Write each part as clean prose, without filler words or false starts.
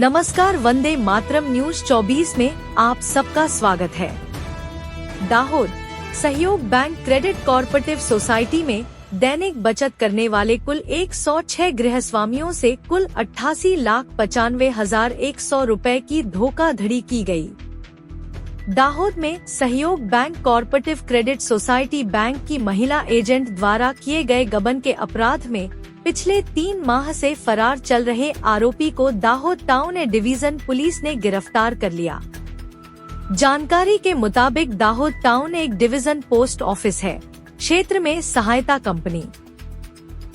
नमस्कार, वंदे मातरम न्यूज 24 में आप सबका स्वागत है। दाहोद सहयोग बैंक क्रेडिट कोऑपरेटिव सोसाइटी में दैनिक बचत करने वाले कुल 106 गृहस्वामियों से कुल 88,95,100 रुपए की धोखाधड़ी की गई। दाहोद में सहयोग bank cooperative credit society bank की महिला एजेंट द्वारा किए गए गबन के अपराध में पिछले 3 माह से फरार चल रहे आरोपी को दाहोद टाउन डिवीजन पुलिस ने गिरफ्तार कर लिया। जानकारी के मुताबिक दाहोद टाउन एक डिवीजन पोस्ट ऑफिस है। क्षेत्र में सहायता कंपनी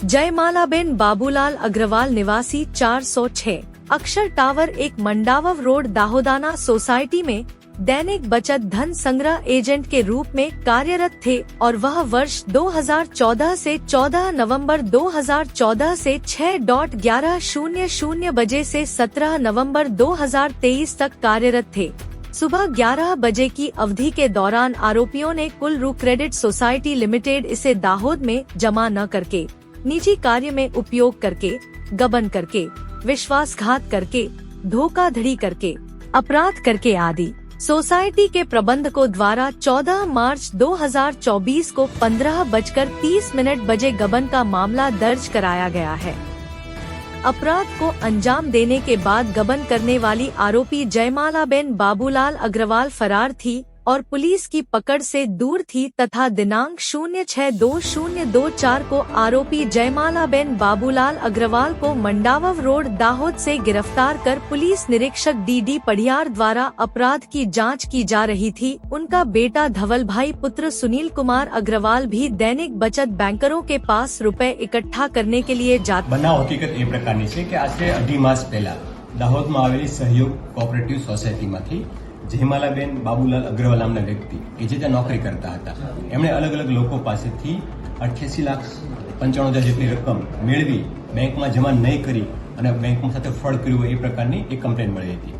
जयमालाबेन बाबूलाल अग्रवाल निवासी 406 अक्षर टावर एक मंडावव रोड दाहोदाना सोसाइटी में दैनिक बचत धन संग्रह एजेंट के रूप में कार्यरत थे और वह वर्ष 2014 से 14 नवंबर 2014 से 6:11:00 बजे से 17 नवंबर 2023 तक कार्यरत थे। सुबह 11 बजे की अवधि के दौरान आरोपियों ने कुल रू क्रेडिट सोसाइटी लिमिटेड इसे दाहोद में जमा न करके, निजी कार्य में उपयोग करके, गबन करके, विश्वासघात करके, धोखाधड़ी करके, अपराध करके आदि सोसाइटी के प्रबंधकों द्वारा 14 मार्च 2024 को 15:30 बजे गबन का मामला दर्ज कराया गया है। अपराध को अंजाम देने के बाद गबन करने वाली आरोपी जयमालाबेन बाबूलाल अग्रवाल फरार थी और पुलिस की पकड़ से दूर थी तथा दिनांक 06/2024 को आरोपी जयमालाबेन बाबूलाल अग्रवाल को मंडावव रोड दाहोद से गिरफ्तार कर पुलिस निरीक्षक डी पढ़ियार द्वारा अपराध की जांच की जा रही थी। उनका बेटा धवल भाई पुत्र सुनील कुमार अग्रवाल भी दैनिक बचत बैंकरों के पास रुपए इकट्ठा करने के लिए जाते। बनाव हकीकत ए प्रकारनी छे के आश्रे 2.5 मास पहला दाहोदमां आवेली सहयोग कोऑपरेटिव सोसायटीमांथी जयमालाबेन बाबूलाल अग्रवाल नामना व्यक्ति के जे ત્યાં નોકરી કરતા હતા, એમણે અલગ અલગ લોકો પાસેથી 88,95,000 જેટલી રકમ મેળવી બેંકમાં જમા નહીં કરી અને બેંકમાં સાથે ફ્રોડ કર્યું હોય એ પ્રકારની એક કમ્પ્લેન મળી હતી।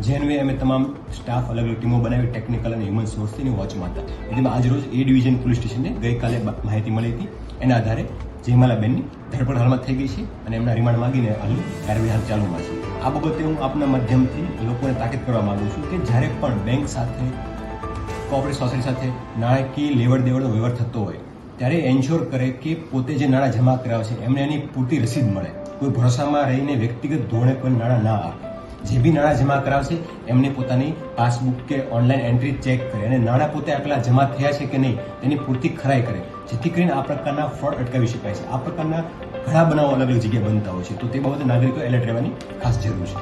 જે અન્વયે અમે તમામ સ્ટાફ અલગ અલગ ટીમો બનાવી ટેકનિકલ અને હ્યુમન સોર્સની વોચમાં હતા। જેમાં આજરોજ એ ડિવિઝન પોલીસ સ્ટેશનને ગઈકાલે માહિતી મળી હતી। એના આધારે જયમાલાબેનની ધરપકડ હાલમાં થઈ ગઈ છે અને એમના રિમાન્ડ માંગીને હાલ કાર્યવાહી હાલ ચાલુમાં છે। આ બાબતે હું આપના માધ્યમથી લોકોને તાકીદ કરવા માંગુ છું કે જ્યારે પણ બેંક સાથે કોઓપરેટિવ સોસાયટી સાથે નાણાકીય લેવડ દેવડનો વ્યવહાર થતો હોય ત્યારે એન્શ્યોર કરે કે પોતે જે નાણાં જમા કરાવે છે એમને એની પૂરતી રસીદ મળે। કોઈ ભરોસામાં રહીને વ્યક્તિગત ધોરણે કોઈ નાણાં ના આપે। જે બી નાણાં જમા કરાવશે એમને પોતાની પાસબુક કે ઓનલાઈન એન્ટ્રી ચેક કરે અને નાણાં પોતે આટલા જમા થયા છે કે નહીં તેની પૂરતી ખરાઈ કરે, જેથી કરીને આ પ્રકારના ફ્રોડ અટકાવી શકાય છે। આ પ્રકારના ઘણા બનાવો અલગ અલગ જગ્યાએ બનતા હોય છે, તો તે બાબતે નાગરિકો એલર્ટ રહેવાની ખાસ જરૂર છે।